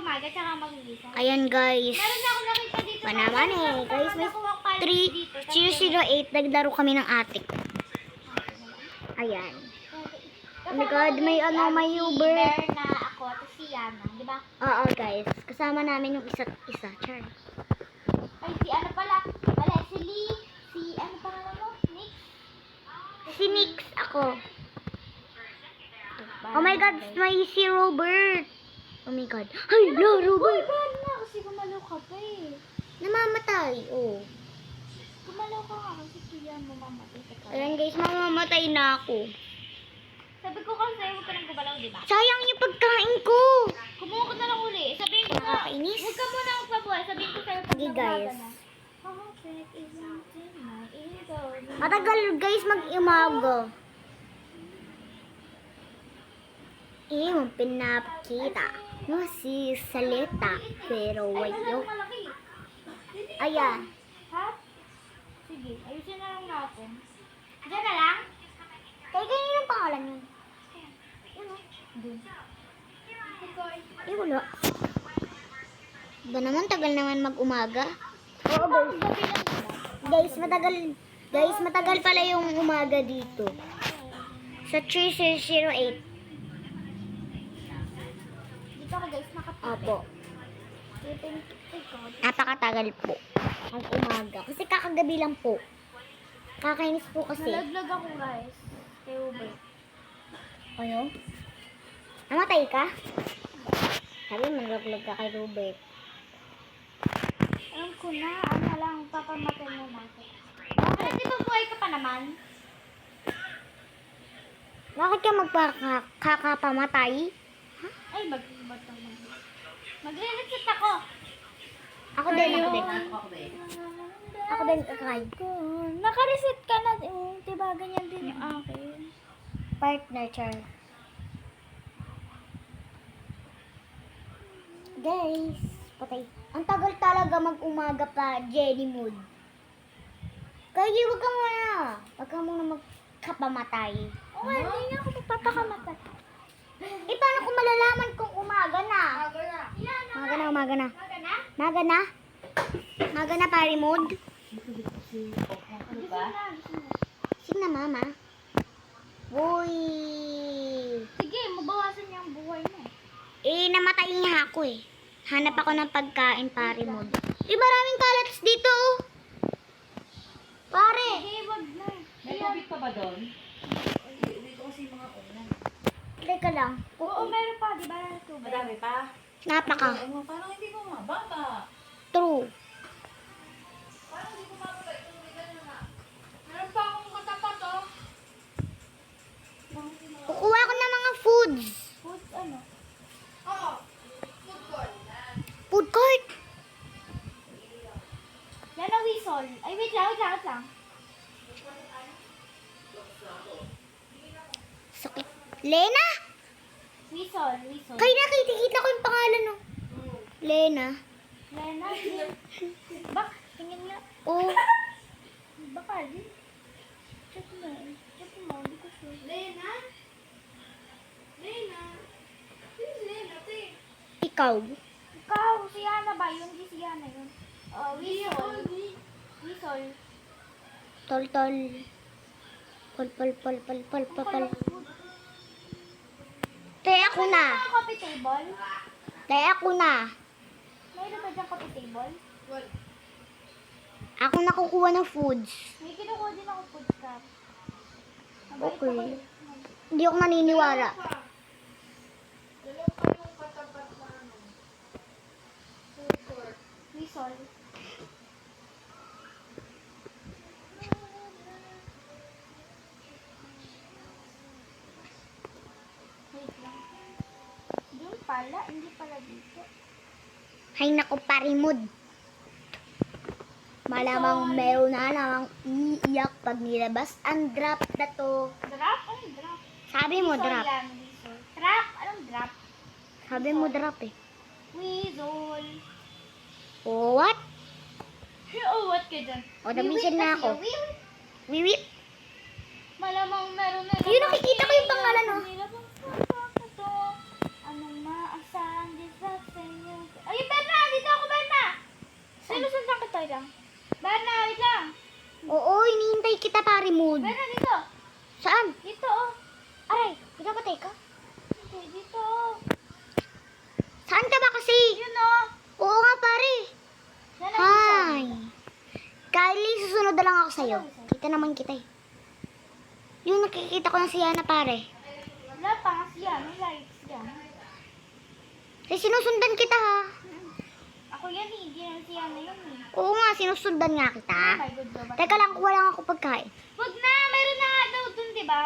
umaga, tsaka mag-isa. Ayan guys. Meron na ako nakita dito. Pa naman eh. Guys, may 3008. Naglaro kami ng atik. Ayan. Oh my God, may ano, may Uber. Si na ako, tapos si Yana, di ba? Oo guys. Kasama namin yung isa't isa. Char. Ay, si ano pala? Wala, si Lee. Si ano pala mo? Nick? Si Nix ako. Oh my God, may si Robert. Oh my God. Ay, no, Robert. Uy, na? Kasi gumalaw ka pa eh. Namamatay. Oh. Gumalaw ka nga kasi kaya mamamatay ka pa. Ayan guys, mamamatay na ako. Sabi ko kasi huwag ka nang gumalaw, di ba? Sayang yung pagkain ko. Kumuha ka na lang uli. Sabihin ko na. Nakakainis. Huwag ka muna magpabuhay. Sabihin ko sa'yo pag Sige, guys. na. Perfect is something my ego. Matagal guys mag-imago. Iyong pinapakita mo si salita pero wayo. Malaki. Ayan. Ha? Sige, ayusin na lang natin. Diyan na lang? Kaya ganyan yung pangalan yun. Eh wala. Ba naman tagal naman mag-umaga? Oo guys. Guys, matagal pala yung umaga dito. Sa 3008. Dito ka guys, nakapit. Opo. Napakatagal po ang umaga. Kasi kakagabi lang po. Kakainis po kasi. Nalaglag ako guys. Kay Uber. Ano? Namatay ka? Sabi mo, nalaglag ka kay Robert. Alam ko na, ano lang, papamatay mo natin. Bakit? Di ba buhay ka pa naman? Bakit ka magpakakapamatay? Ay, magre-reset ako. Ako din. Ako din, kakay. Naka-reset ka na. Diba, ganyan din yung akin. Partner, Char. Guys, patay. Ang tagal talaga mag-umaga pa, Jenny Mood. Kaya wag ka muna. Wag ka muna magkapamatay. Okay, hindi nga ako magpapakamatay. Eh, paano kung malalaman kung umaga na? Umaga na, umaga na. Umaga na? Umaga na, pari Mood. Sige na, mama. Uy. Sige, mabawasan niya ang buhay mo. Eh, namatay niya ako eh. Hanap ako ng pagkain, pare mo. Eh, maraming kalats dito. Pare. Sige, wag na. May tubig pa ba doon? Dito kasi yung mga ulan. Teka lang. Oo, meron pa, di ba? Tubig. Madami pa? Napaka. Oo, parang hindi ko mababa. True. Parang hindi ko mababa itong tubig na. Meron pa akong katapat, oh. Kukuha ko ng mga foods. Food, ano? Oo. Food court. Food court. Yan ang whistle. Ay, wait lang. Sakit. Lena? Whistle. Kaya nakikita ko yung pangalan no. Lena. Lena, bak, tingin nga. Oh. Baka, di. Check mo, hindi ko sure. Lena? Who's Lena, te? Ikaw. Ikaw, si Yana ba? Yun, di si Yana yun. Whistle. Whistle. Tol. Pol. Te, ako na. May coffee table? Te, ako na. Mayroon ba dyan coffee table? Ako na kukuha ng foods. May kinukuha din ako food cup. Okay. Hindi ako naniniwala. Whistle. Wait lang. Doon pala, hindi pala dito. Hay naku, parimod. Malamang meron na namang iiyak pag nilabas ang drop na to. Drop? Anong drop? Sabi mo Whistle drop. yan, whistle. Trap? Anong drop? Sabi mo drop eh. Whistle. Oh, what? Oh, what ka dyan? O, namisin na ako. Wiwip. Malamang meron na. Yun, nakikita ko yung pangalan, oh. Anong maasahan din sa inyo? dito. Saan ka ba kasi? Yun oh. Oo nga, pare. Yan ang isa. Hi. Kylie, susunod na lang ako sa'yo. Kita naman kita eh. Yung nakikita ko na si Yana, pare. Wala pa nga siya. May lights yan. Kasi sinusundan kita ha. Ako yan eh. Hindi na siya na yun eh. Oo nga, sinusundan nga kita. Oh my God, Robert. Teka lang, kuha lang ako pagkain. Wag na. Meron na nga daw dun, di ba?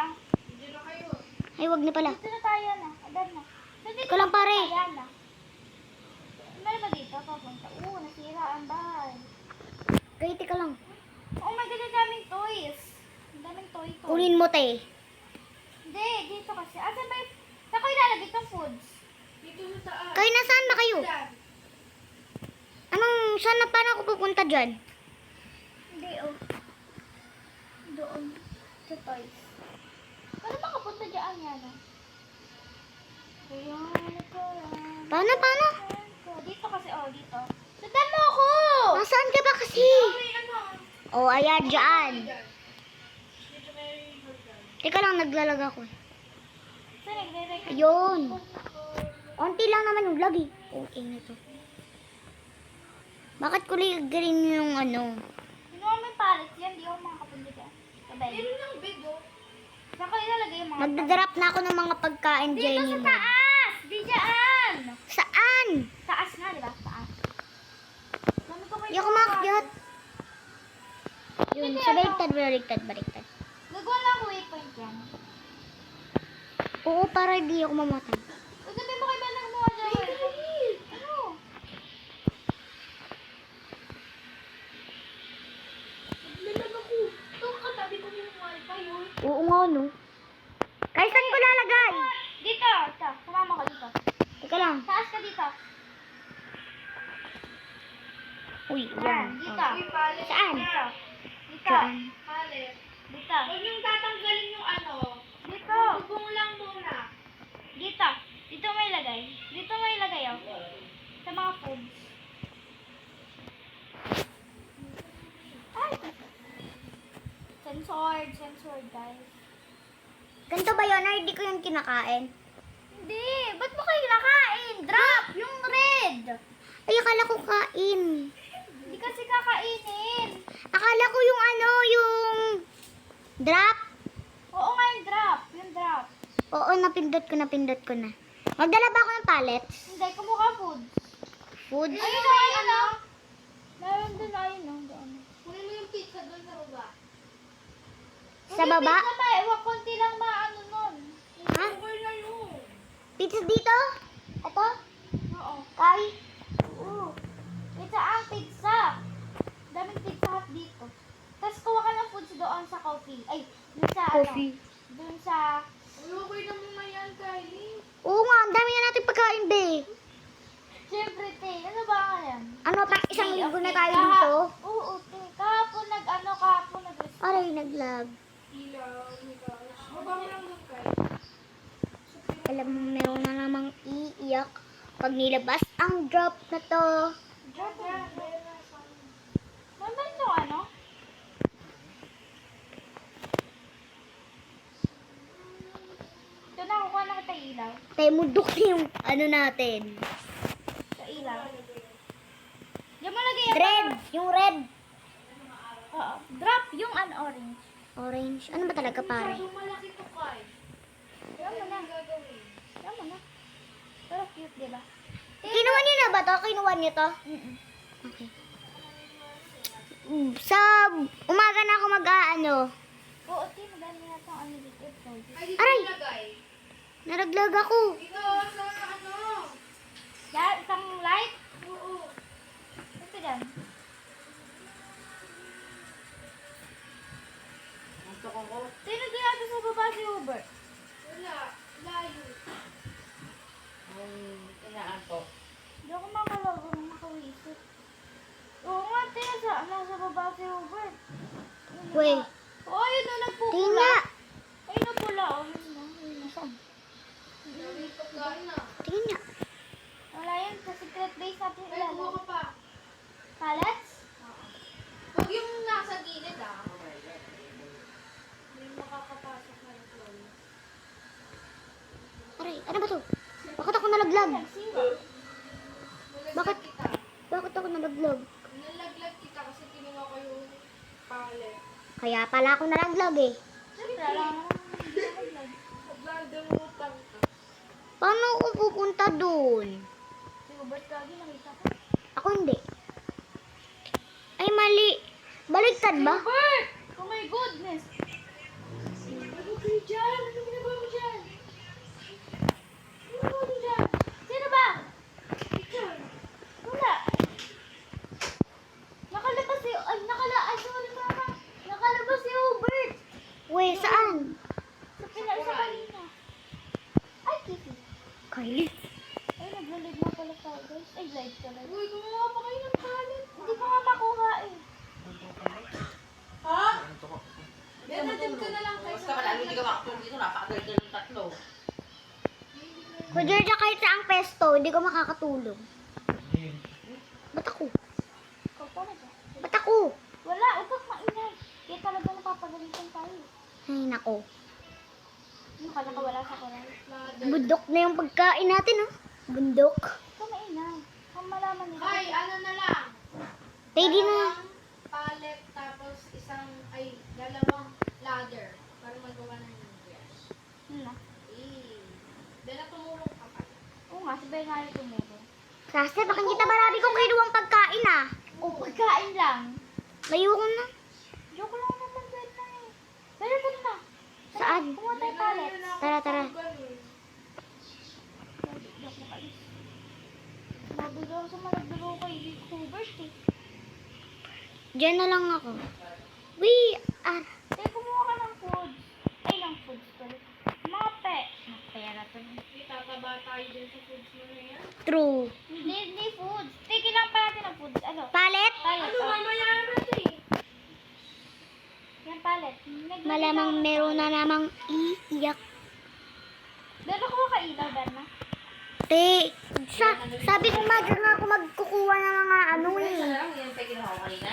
Ay, wag na pala. Dito na tayo na. Adan na. So, dito Ikaw lang, pare. Ayan na. Meron ba dito? Papunta. Oo, nasira ang bahay. Kaya teka lang. Oh my God, ang daming toys. Ang daming toy. Kunin mo, te. Hindi, dito kasi. Asan ba yung... Saan ko ilalagay itong foods? Dito sa taas. Kayo, nasaan ba kayo? Anong, saan na paano ako pupunta dyan? Hindi, oh. Doon. Sa toys. Paano makapunta dyan yan, ah? Ayan, ito yan. Paano? Dito kasi, oh, dito. Sundan mo ako! Nasaan ka ba kasi? Oh, ayan, dyan. Teka lang, naglalag ako eh. Saan nagre-record? Ayun. Onti lang naman yung lag eh. Okay na to. Bakit ko green yung ano? Kinuha mo yung pallets yan, di ako makakapunta dyan. Sabay. Lang bigo. Saan ko ilalagay yung mga... Magdadrop na ako ng mga pagkain, Dito Jenny sa mo. taas! Di dyan! Saan? Taas nga, di ba? Taas. Dami ko pa Hindi ako makakyat. Yun, sa baliktad. Gagawa lang ako waypoint yan. Oo, para hindi ako mamatay. Uy, sabi mo kay Benang mo dyan. Ano? Lalag ako. Ito, katabi ko yung wifi yun. Oo nga, no? Kaya saan ko lalagay? Dito, ito. Sumama ko dito. Teka lang. Taas ka dito. Uy, Yan, yan. dito. Oh. Uy, palit. Saan? Dito. Dito. Saan? Palit. Dito. Huwag niyong tatanggalin yung ano. Dito. Bubong lang muna. Dito. Dito may ilagay. Dito may ilagay, oh. Sa mga foods. Ay! Censored, guys. Ganito ba yun? Or hindi ko yung kinakain? Hindi! Ba't mo kayo nakain? Drop! Yung red! Ay, akala ko kain. Hindi kasi kakainin. Akala ko yung ano, yung drop. Oo nga yung drop. Yung drop. Oo, napindot ko na. Magdala ba ako ng pallets? Hindi, kumukha food. Food? Ayun na, ayun na. Meron dun, ayun na. Doon. Kunin mo yung pizza doon sa baba. Sa baba? Pizza pa, ewan, konti lang maano nun. Ha? Over na yun. Pizza dito? Ito? Oo. Kay? Oo. Pizza ang pizza. Daming pizza hut dito. Tapos kuha ka ng foods doon sa coffee. Ay, dun sa Coffee. ano. Dun sa... Uy, okay na muna yan, Kylie. Oo nga, ang dami na natin pagkain, be. Siyempre, te. Ano ba nga yan? Ano, pa isang linggo na tayo Kaha- dito? Oo, te. Kahapon nag... Aray, naglag. Ilaw, gosh. Baba mo lang doon, Kylie. Alam mo, meron na namang iiyak pag nilabas ang drop na to. Drop yan. Naman yung ano? Ito na, kukuha na kita ilaw. Tayo mundok na yung ano natin. Sa ilaw. Diyan mo lagay yung... Red, yung red. Oo. Drop yung orange. Orange. Ano ba talaga, pare? Masyadong malaki to, Kylie. Alam mo na. Gagawin. Alam mo na. Pero cute, di ba? Kinuha niyo na ba to? Kinuha niyo to? Mm-mm. Okay. Sa umaga na ako mag-aano. Oo, te. Madami na itong ano dito. Ay, dito Aray! ilagay. Naraglag ako. Dito, sa ano? Yan, isang light. Oo. Ito dyan. Gusto ko. Sino ginagawa sa baba si Hubert? Wala. Layo. Inaantok. Hindi ako makalago ng makawisip. Oo nga, te. Nasa baba si Hubert. Yun na. Uy, Oo, yun na nagpupula. tingna. Ayun na pula. Oh, yun na. Yun na. Saan? Dami pagkain na. Tingin niya. Wala yan. Sa secret base natin Ay, kuha ilalagay. ka pa. Pallets? Huwag yung nasa gilid, ah. Hindi makakapasok na yung clone. Aray, Ano ba to? Bakit ako nalaglag? Zero. Bakit? Bakit ako nalaglag? Nalaglag kita kasi kinuha ko yung palette. Kaya pala ako nalaglag eh. Siyempre, alam mo naman. Nagdadamutang ka. Paano ako pupunta doon? Si Hubert lagi nakita ko. Ako hindi. Ay, mali. Baliktad ba? Hubert! Oh my goodness! Ano kayo dyan? Ano ginagawa mo dyan? Ano mo dyan? Sino ba? Ikaw. Wala. Nakalabas si... Ay, sorry mama. Nakalabas si Hubert. Weh, saan? Sa kanina. Ay, Kitty. Kylie. Ay, nag-live na pala tayo, guys. Ay, live ka live. Uy, gumawa pa kayo ng palette. Hindi ko nga makuha eh. Ha? Nandiyan ka na lang kayo Basta pala, hindi ka makatulog dito, napakagagal ng tatlo. Kung Georgia kahit saang pesto, hindi ko makakatulog. Ba't ako? Ikaw talaga. Ba't ako? Wala, huwag kang maingay. Kaya talaga napapagalitan tayo. Ay, nako. Nakala ka wala sa koral. Bundok na yung pagkain natin, oh. Bundok. Huwag kang maingay. Kung malaman nila. Ay, ano na lang? Ready na. Dalawang palette tapos dalawang ladder para magawa ng dress. Ano? Dala tumulong ka pa. Oo nga, sabay nga yung tumulong. Kasi baka kita marami kong kinuwang pagkain, ah. O, pagkain lang. Layo ko na. Joke lang naman, Ben na eh. Pero ito na. Saan? Kumuha tayo palet. Tara, tara. Nabigyan ako sa malagbiro kay Hubert eh. Diyan na lang ako. We are... Eh, kumuha ka ng foods. Ay, ng foods pala. Mape. Mapera to. Itataba tayo dyan sa foods mo na yan. True. Hindi foods. Tiki lang pa natin ng foods. Ano? Palet? Palet. Ano, mamaya na eh. Yan palet. Malamang meron na namang iiyak. Pero kuha ka ilaw, Berna. Te, sabi ko madyo na ako magkukuha ng mga ano Isa eh. na lang, yung tayo kinuha ko kanina.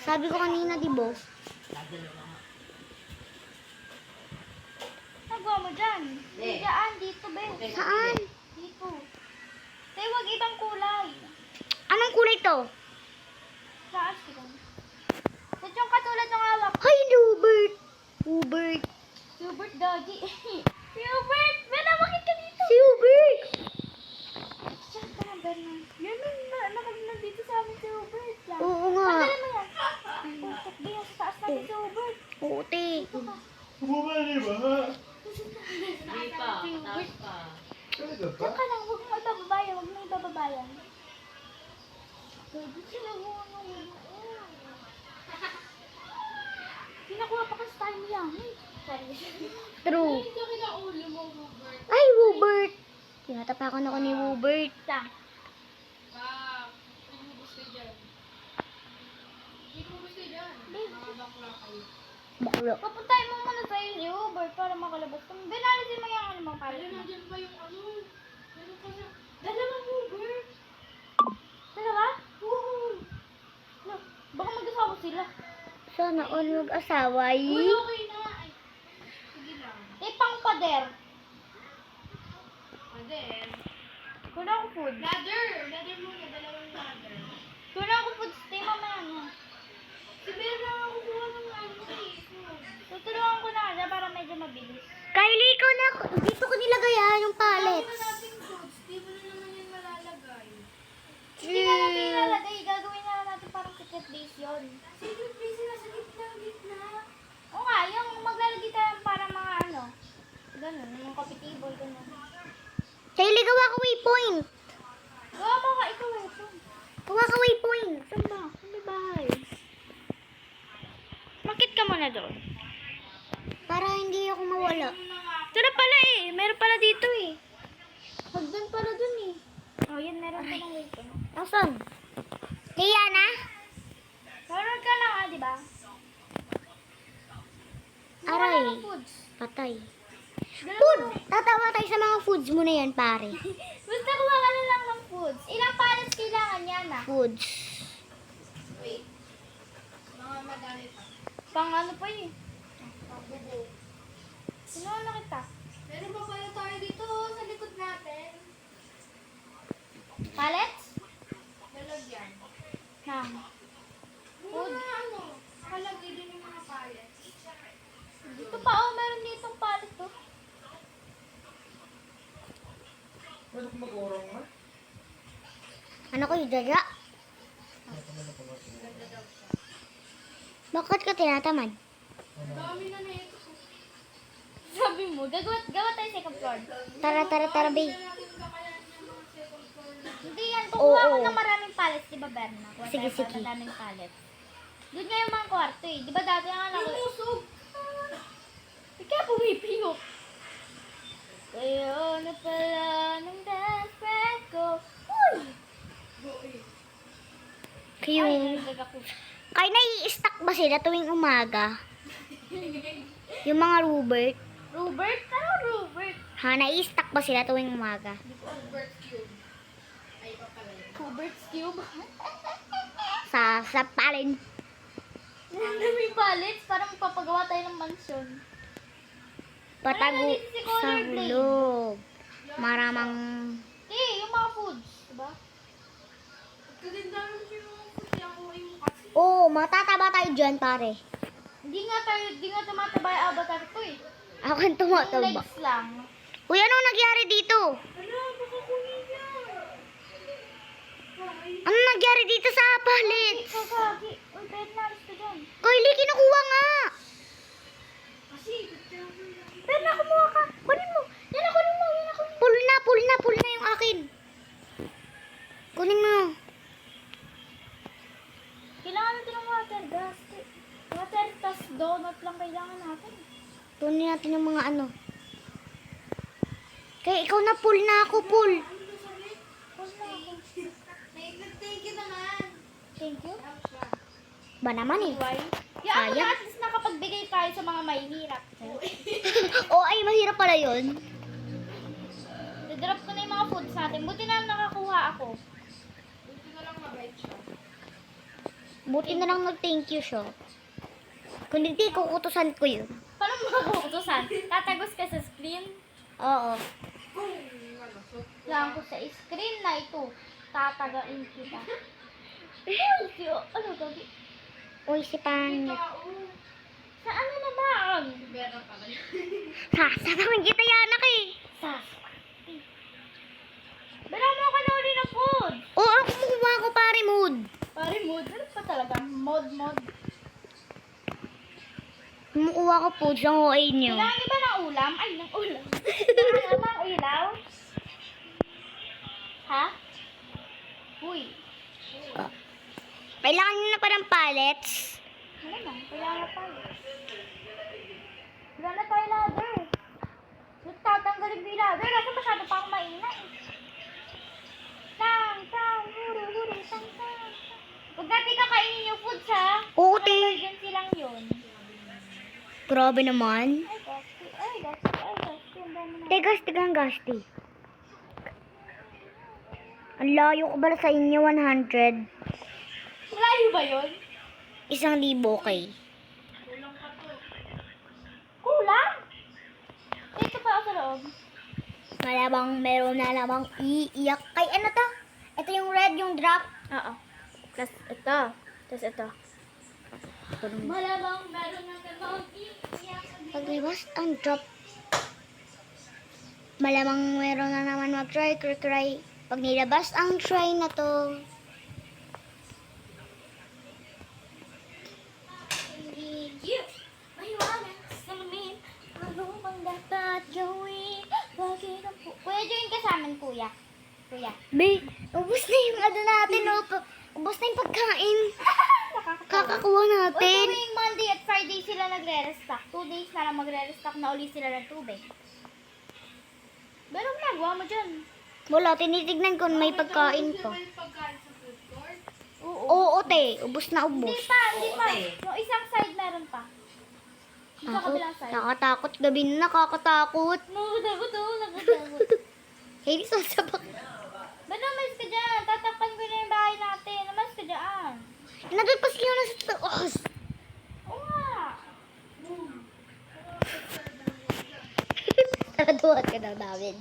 Sabi ko kanina, di ba? Dadalo na nga. Nagawa mo dyan. Eh. Diyan, dito, be. Okay, Saan? Dito. Tay, wag ibang kulay. Anong kulay to? Saan sila? Ito yung katulad ng hawak. Hi, Hubert! Hubert! Hubert, Doggy. Si Hubert! Bella, bakit ka dito? Si Hubert! Diyan ka na, Berna. Yan nandito sa amin si Hubert. Yan. Oo nga. Tanggalin mo yan. Putok, di yan. Sa taas natin si Hubert. Oo, te. Dito ka. Hindi pa, taas pa. Diyan ka lang. Huwag mo ibababayan. Huwag mo ibababayan. Pwede sila mo ano. Pinakuha pa kasi tayo niya. True. Ito kina ulo mo, Robert. Ay, Hubert! Tinatapakan ako ni Hubert. Bak, inubos ka dyan. Inubos ka dyan. Mga bakla kayo. Bakla. Papuntahin mo muna sa si Hubert para makalabas kami. Binalisin mo yung ano mo para. Alam, nandiyan pa yung ano. Meron pa na. Dalawang Robert. Dalawa? Oo. No, baka mag-asawa sila. Sana all mag-asawa Uy, eh. okay na. Ay, sige lang. Eh, pang pader. And then, Kuna ako food. ladder. Ladder muna, dalawang ladder. Kuna ako food. Stay mamaya na. Si Bella, kukuha ng ano eh. Tutulungan ko na siya para medyo mabilis. Kylie, ikaw na. Dito ko nilagay yung Wala pallets. natin foods. Di mo na naman yan malalagay. Hindi na natin ilalagay. Gagawin na lang natin parang secret base yun. Secret place na sa gitna. Oo nga, yung maglalagay tayo para mga ano. Ganun, yung coffee table, ganun. Kylie, gawa ka waypoint. Gawa mo ka, ikaw eh. ito. Gawa ka waypoint. Saan ba? Saan ba bahay? Makit ka muna doon. Para hindi ako mawala. Ito na pala eh. Meron pala dito eh. Hagdan pala dun eh. Oh, yan. Meron pa ng waypoint. Asan? Liana? Meron ka lang ah, di ba? Aray. Wala ng foods. Patay. Food! Tatawa tayo sa mga foods mo na yan, pare. Basta kuha ka na lang ng foods. Ilang pallets kailangan yan ah? Foods. Wait. Mga madami pa. Pang ano pa eh. Pagbubo. Sino na kita? Meron pa Ano ko yung dada? Bakit ka tinatamad? Dami na na ito. Sabi mo, gawa tayo second floor. Tara, babe. Hindi yan, Oo, kukuha ako oo. ng maraming pallets, di ba, Berna? Kuha Sige, tayo sige. ng maraming pallets. Doon nga yung mga kwarto eh. Di ba dati nga lang... Usog. Ikaw pumipiyok. Kayo na pala ng best friend ko. Uy! Yung... Ay, nagagaku. Kaya nai-stack ba sila tuwing umaga? Yung mga Robert? Robert? Ano Robert? Ha, nai-stack ba sila tuwing umaga? Albert Cube. Ay, iba pala yun. Robert's Cube? Sa palin. Ang daming pallets, parang papagawa tayo ng mansyon. Patago Ay, nandito si sa Color Blade. hulog. Maramang... Yung mga foods, diba? Kasi dami mo yung kasi ako yung kasi. Oo, matataba tayo dyan, pare. Hindi nga tumataba yung avatar ko eh. Ako ang Yung tumataba. legs lang. Uy, ano nangyari dito? Ano, baka kunin niya. Ano nangyari dito sa pallets? Kagagi. Uy, pwede na alis ka dyan. Kylie, kinukuha nga. Kasi, gusto ko lang. Pwede na kumuha ka. Kunin mo. Yan na, kunin mo. Pull na yung akin. Kunin mo. Kailangan natin ng water gas. Water tas donut lang kailangan natin. Kunin natin yung mga ano. Kaya ikaw na, pull na ako, pull. Pause na ako. Thank you naman. Thank you. Ba naman eh. Why? Yeah, Sayang. at least nakapagbigay tayo sa mga mahihirap. Oo, ay, mahirap pala yun. Didrop ko na yung mga foods natin. Buti na lang nakakuha ako. Buti na lang mabait siya. Buti na lang nag-thank you siya. Kung hindi, kukutusan ko yun. Paano makakutusan? Tatagos ka sa screen? Oo. Kung ano, so, Lang ko sa screen na ito. Tatagain kita. Ano gagi? Uy, si Pangit. tao. Sa ano naman? Meron pala yun. Sasabihin kita yan, anak eh. Sa... Bala mo ka na uli ng food. Oo, ako kumuha ko, pare, mood. Pare mod. Ano pa talaga? Mod. Kumukuha ko po sa OA niyo. Kailangan niyo ba ng ulam? Ay, ng ulam. Kailangan ba ng ilaw? Ha? Uy. Kailangan nyo na pa ng pallets. Ano na? Kailangan na tayo. Wala na tayo ladder. Ba't tatanggalin ko yung ladder? Kasi masyado pa akong maingay. Tang, huri, tang. Huwag natin kakainin yung foods ha. Oo, te. Emergency lang yun. Grabe naman. Ay, gasti. Ang dami na. Tigang gasti. Ang layo ko ba sa inyo, 100? Malayo ba yun? 1,000, okay. Kulang? Dito pa ako sa loob. Malamang meron na namang iiyak. Kay ano to? Ito yung red, yung drop. Oo. Tapos ito. Tapos ito. Malamang meron na namang iiyak. Paglibas ang drop. Malamang meron na naman mag-try. Pag nilabas ang try na to. Ano bang dapat gawin? Bakit ang Kuya, join ka sa amin, kuya. Kuya. Be, ubos na yung ano natin. Ubos na yung pagkain. Kakakuha Uy, natin. tuwing Monday at Friday sila nagre-restock. 2 days na lang magre-restock na uli sila ng tubig. Pero ginagawa mo dyan. Wala, tinitignan ko may pagkain pa. May pagkain sa food court. Oo. Oo, te. Ubos na ubos. Hindi pa. Okay. Yung isang side meron pa. Yung sa Ako, kabilang side. nakakatakot gabi na, nakakatakot. Nakakatakot. Hindi sasabak. Ba't naman ka dyan? Tatakpan ko na yung bahay natin. Naman ka dyan. Nandun pa sila sa taas. Oo nga. Nakaduhat ka daw namin.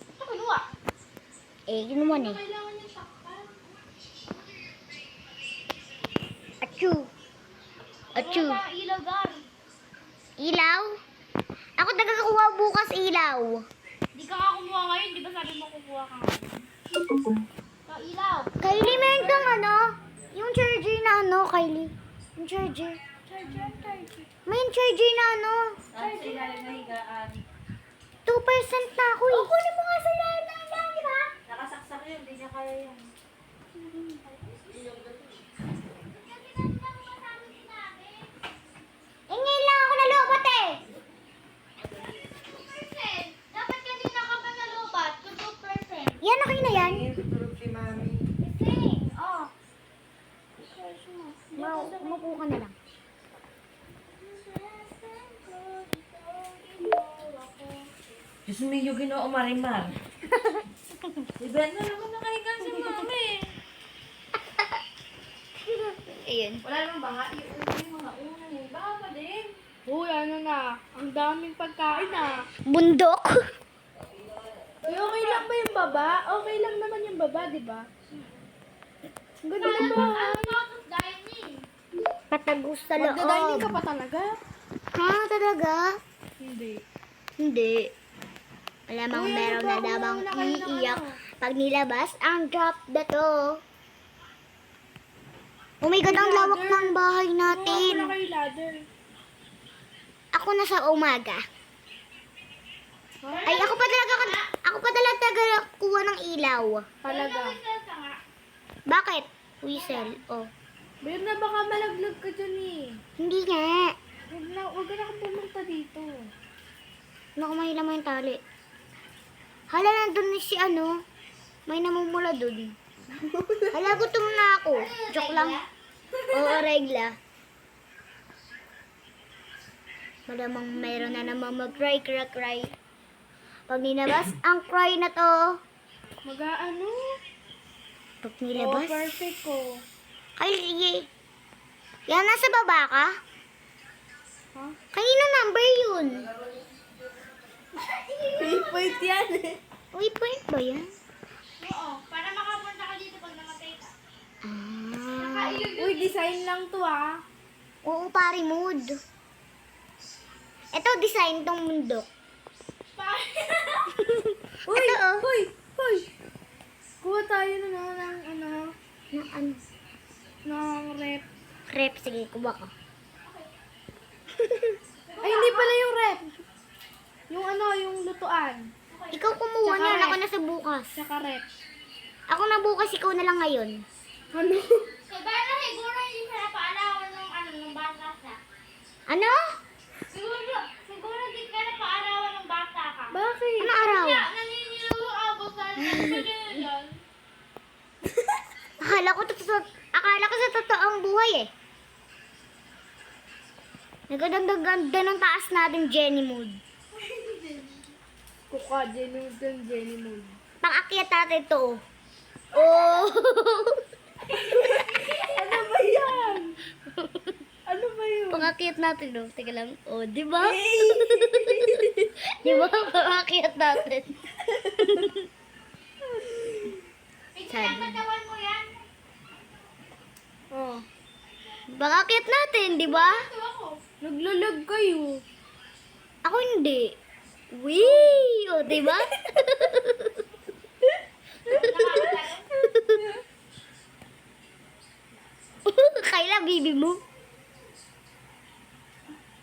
Ito kinuha. Eh, yun naman eh. Kailangan niya takpan. Achoo. Achoo. Wala tayong ilaw, Gar. Ilaw? Ako nagkakakuha bukas ilaw. Di ka nga kumuha ngayon, di ba sabi mo kukuha ka ngayon? So, ilaw. Kylie, meron kang ano? Yung charger na ano, Kylie? Yung charger. Charger. May charger na ano? Saan sa ilalim na higaan? 2% na ako eh. Kunin mo nga sa lahat ng daan, di ba? Nakasaksak yun, hindi niya kaya yan. Ngayon lang ako nalubat eh. 2%. Dapat kanina ka pa nalubat. Kung 2%. Yan, okay na yan. Kasi, oh. Umupo ka na lang. Diyos mo yung ginoo marimar. Si Ben na naman nakahiga si mami. Ayun. Wala namang banga. Yung mga unan eh. Baka pa din. Uy, ano na? Ang daming pagkain na. Bundok. Uy, okay lang ba yung baba? Okay lang naman yung baba, di ba? Ang ganda ng bahay. Patagos sa loob. Magda-dining ka pa talaga? Ha, talaga? Hindi. Hindi. Alamang Uy, ano meron ba? na damang Kumuha na kayo ng iiyak ano? pag nilabas ang drop na to. Oh my God, ang May lawak ladder. ng bahay Kumuha natin. na kayo ladder. Ako na sa umaga. Ay, ako pa talaga kuha ng ilaw. Talaga. Bakit? Whistle. Oh. Bayan na baka malaglag ka dyan eh. Hindi nga. Huwag ka na kang pumunta dito. Naku, mahila mo yung tali. Hala, nandun na si ano. May namumula dun. Hala, gutom na ako. Joke lang. Oo, regla. Malamang mayroon na naman mag-cry. Pag ninabas ang cry na to. Mag-ano? Pag Oh, nilabas. perfect ko. Ay, sige. Yan, nasa baba ka? Ha? Kanino number yun? Wait yan eh. Uy, point ba yan? Oo, para makapunta ka dito pag namatay ka. Ah. Uy, design lang to ah. Oo, pari mood. Ito, design tong mundo. Uy, Ito, oh. Uy. Kuha tayo na ng ano, Ng ano? ng rep. Rep, sige, kuha ka. Ay, hindi pala yung rep. Yung ano, yung lutuan. Ikaw kumuha Tsaka niyan, rep. ako na sa bukas. Tsaka rep. Ako na bukas, ikaw na lang ngayon. Ano? Siguro hindi siya napaalawan ng bata siya. Ano? Siguro hindi ka napaalawan ng bata ka. Bakit? Ano araw? Naninilo yung abos na yun. Akala ko sa totoong buhay eh. Nagaganda ng taas natin, Jenny Mood. Kuka, Jenny Mood. Pang-akyat natin to. Oh! Ano ba yan? Ano ba yun? Pang-akyat natin, no? Teka lang. Oh, di ba? Di ba? Pang-akyat natin. Sad. Katawan mo yan. Oh. Pang-akyat natin, di ba? Ito ako. Naglalag kayo. Ako hindi. Wee! O, di ba? Kayla, baby mo.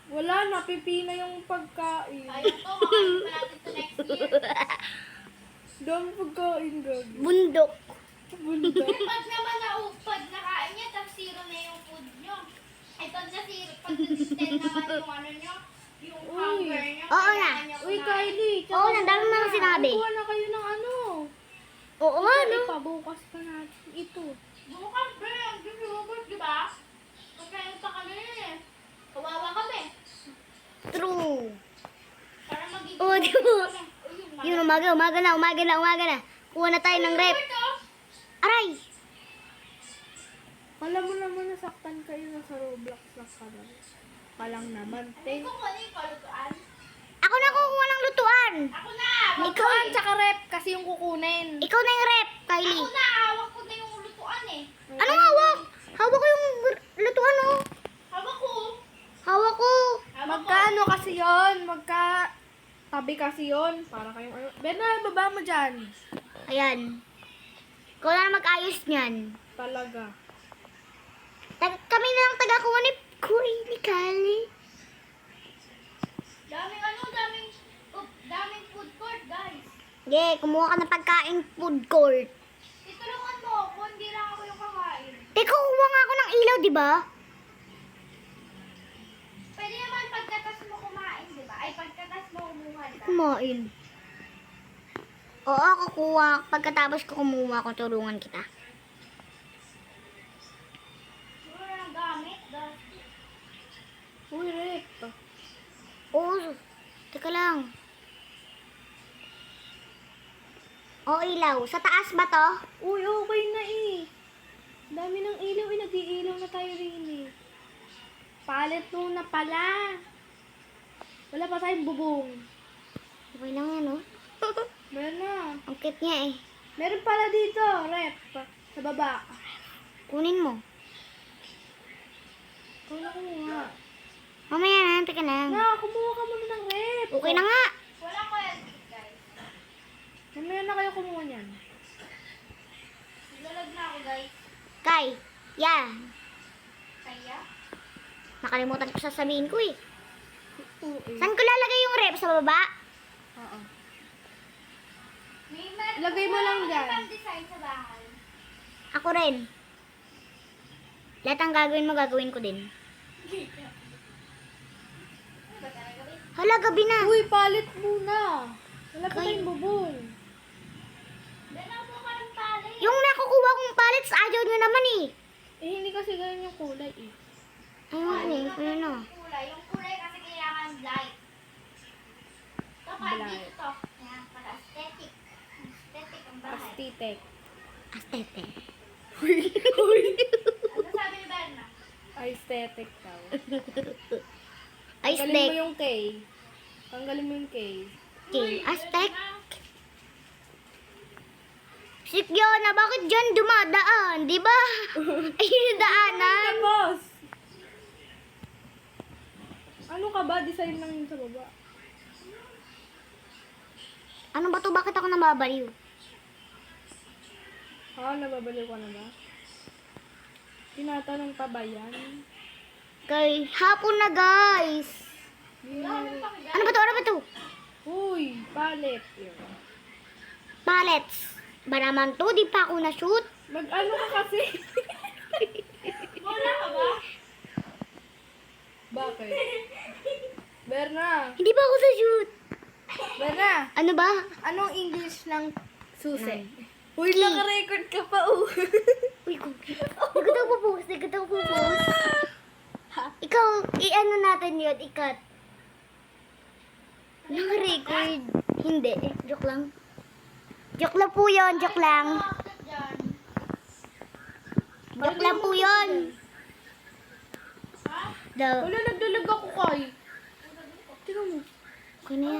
Wala, napipina yung pagkain. Ayun to, kakain pa natin to next year. Dami pagkain, gag. Bundok. Bunda. Pag naman pag nakain niya, tapos zero na yung food niyo. Ay, pag na zero, pag na-10 naman yung ano niyo, yung Uy. hunger niyo. Oo na. kailangan niyo Uy, kumain. Kylie. Oo, ang dami mo na sinabi. Kuha na kayo ng ano. Oo nga, no? Ipabukas pa natin ito. Bukas, be, ang ginihugot, di ba? Pagkain pa kami. Kawawa kami. True. Para magiging... Oo, di ba? Yun, umaga na. Kuha na tayo ng rep. Aray! Alam mo naman nasaktan kayo na sa Roblox lang ka daw. Palang naman, Hindi te. ko kung ano yung palutuan. Ako na kukuha ng lutuan. Ako na! Lutuan tsaka rep kasi yung kukunin. Ikaw na yung rep, Kylie. Ako na! Hawak ko na yung lutuan eh. Anong hawak? Hawak ko yung lutuan, oh. Hawak ko. Hawak ko. Hawak ko. Magkano kasi yon? Tabi kasi yun. Para kayong ano. Berna, baba mo dyan. Ayan. Ikaw na mag-ayos niyan. Talaga. Kami na lang taga-kuha ni Kali. Daming food court, guys. Yeah, kumuha ka ng pagkain food court. Itulungan mo ako, hindi lang ako yung kakain. Teka, kuha nga ako ng ilaw, di ba? Pwede naman pagkatas mo kumain, di ba? Ay, pagkatas mo kumuha, di ba? Kumain. Oo, kukuha. Pagkatapos ko kumuha, tutulungan kita. Siguro ng gamit, dahil. Uy, Rick. Oo, teka lang. O, ilaw. Sa taas ba to? Uy, okay na eh. Dami ng ilaw eh. Nag-iilaw na tayo rin eh. Palit muna pala. Wala pa tayong bubong. Okay lang yan, oh. Meron na. Ang cute niya eh. Meron pala dito, rep. Sa baba. Kunin mo. Kung kumuha. Mamaya na, teka lang. Na, kumuha ka muna ng rep. Okay na nga. Wala ko yan, guys. Mamaya na kayo kumuha niyan. Nilalag na ako, guys. Kay, yeah. Kaya? Nakalimutan ko sasabihin ko eh. Oo eh. Saan ko lalagay yung rep? Sa baba? Oo. May Ilagay mo lang dyan. May design sa bahay. Ako rin. Lahat ang gagawin mo, gagawin ko din. Hala, gabi na. Uy, palit muna. Wala pa Kay- tayong bubong. Dalaw mo ka ng pali. Yung nakukuha kong pallets, ayaw nyo naman eh. Eh, hindi kasi ganyan yung kulay eh. Ayun eh, ayun na. Yung kulay kasi kailangan light. Ito pa Blight. dito. Yan, para aesthetic. Aesthetic ang bahay. Astitek. Astete. Ano sabi ni Berna? Aesthetic daw. Ay, Tanggalin mo steak. yung K. Tanggalin mo yung K. Okay, Aztec. Si Fiona, bakit dyan dumadaan? Di ba? Ayun yung daanan. Tapos! Ano ka ba? Design lang yun sa baba. Ano ba to? Bakit ako nababaliw? Ha? Nababaliw ka na ba? Tinatanong pa ba yan? Kay, hapon na guys. Ano ba to? Ano ba to? Uy! Palit. Yun. Pallets. Ba naman to? Di pa ako na-shoot. Mag-ano ka kasi? Wala ka ba? Bakit? Berna! Hindi pa ako sa-shoot. Berna! Ano ba? Anong English ng susi? Uy, naka-record ka pa, Uy, Cookie. Hindi ko daw po-post. Hindi ko daw po-post. Ikaw, i-ano natin yun, ikat. Naka-record. Hindi. Joke lang. Joke lang po yun. Joke lang. Bakit dyan? Joke lang po yun. Daw. Wala, nagdalag ako kay. Tingnan mo. Okay na yan.